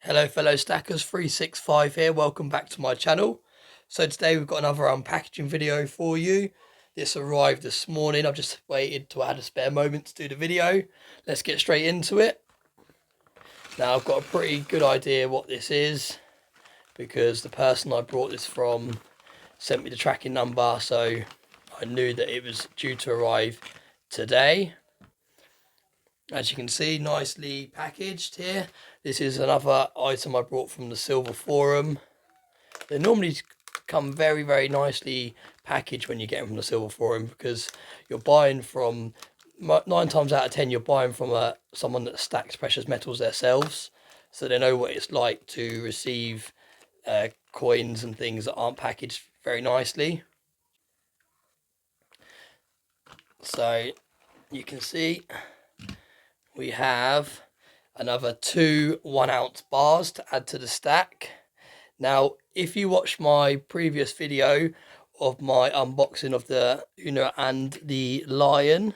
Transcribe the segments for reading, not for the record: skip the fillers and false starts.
Hello fellow stackers, 365 here, welcome back to my channel. So today we've got another unpackaging video for you. This arrived this morning, I've just waited till I had a spare moment to do the video. Let's get straight into it. Now I've got a pretty good idea what this is, because the person I brought this from sent me the tracking number, so I knew that it was due to arrive today. As you can see, nicely packaged here. This is another item I brought from the Silver Forum. They normally come very, very nicely packaged when you get them from the Silver Forum, because you're buying from, 9 times out of 10, you're buying from someone that stacks precious metals themselves. So they know what it's like to receive coins and things that aren't packaged very nicely. So you can see we have another 2 1-ounce bars to add to the stack. Now, if you watched my previous video of my unboxing of the Una and the Lion,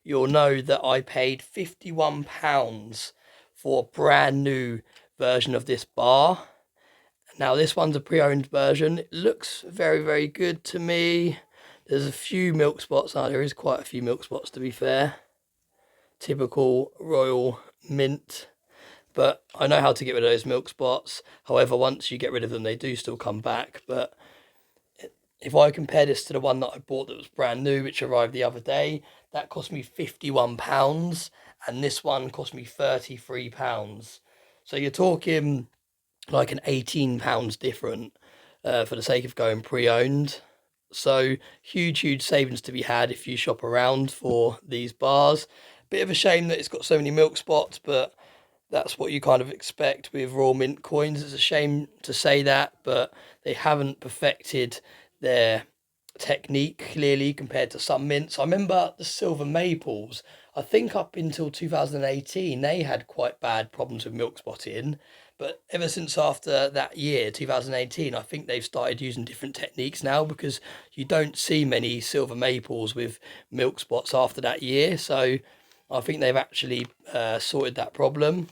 you'll know that I paid £51 for a brand new version of this bar. Now, this one's a pre-owned version. It looks very, very good to me. There's a few milk spots. There is quite a few milk spots, to be fair. Typical Royal Mint, but I know how to get rid of those milk spots. However, once you get rid of them, they do still come back. But if I compare this to the one that I bought that was brand new, which arrived the other day, that cost me £51, and this one cost me £33. So you're talking like an £18 different for the sake of going pre-owned. So huge savings to be had if you shop around for these bars. Bit of a shame that it's got so many milk spots, but that's what you kind of expect with Royal Mint coins. It's a shame to say that, but they haven't perfected their technique clearly compared to some mints. I remember the Silver Maples, I think up until 2018 they had quite bad problems with milk spotting, but ever since after that year 2018, I think they've started using different techniques now, because you don't see many Silver Maples with milk spots after that year. So I think they've actually sorted that problem.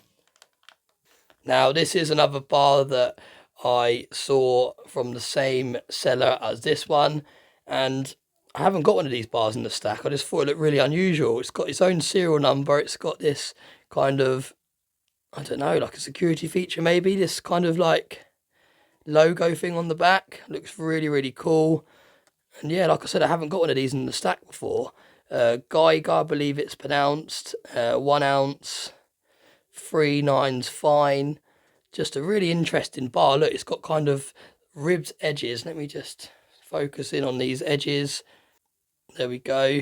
Now, this is another bar that I saw from the same seller as this one, and I haven't got one of these bars in the stack. I just thought it looked really unusual. It's got its own serial number. It's got this kind of, I don't know, like a security feature maybe. This kind of like logo thing on the back. Looks really cool. And yeah, like I said, I haven't got one of these in the stack before. Geiger, I believe it's pronounced. 1 ounce, 3 nines fine. Just a really interesting bar. Look, it's got kind of ribbed edges. Let me just focus in on these edges. There we go.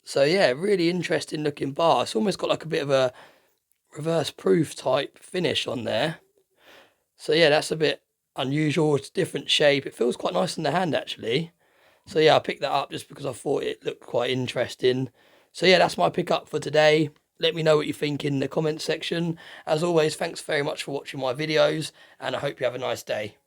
So yeah, really interesting looking bar. It's almost got like a bit of a reverse proof type finish on there. So yeah, that's a bit unusual. It's a different shape. It feels quite nice in the hand actually. So yeah, I picked that up just because I thought it looked quite interesting. So yeah, that's my pickup for today. Let me know what you think in the comments section. As always, thanks very much for watching my videos, and I hope you have a nice day.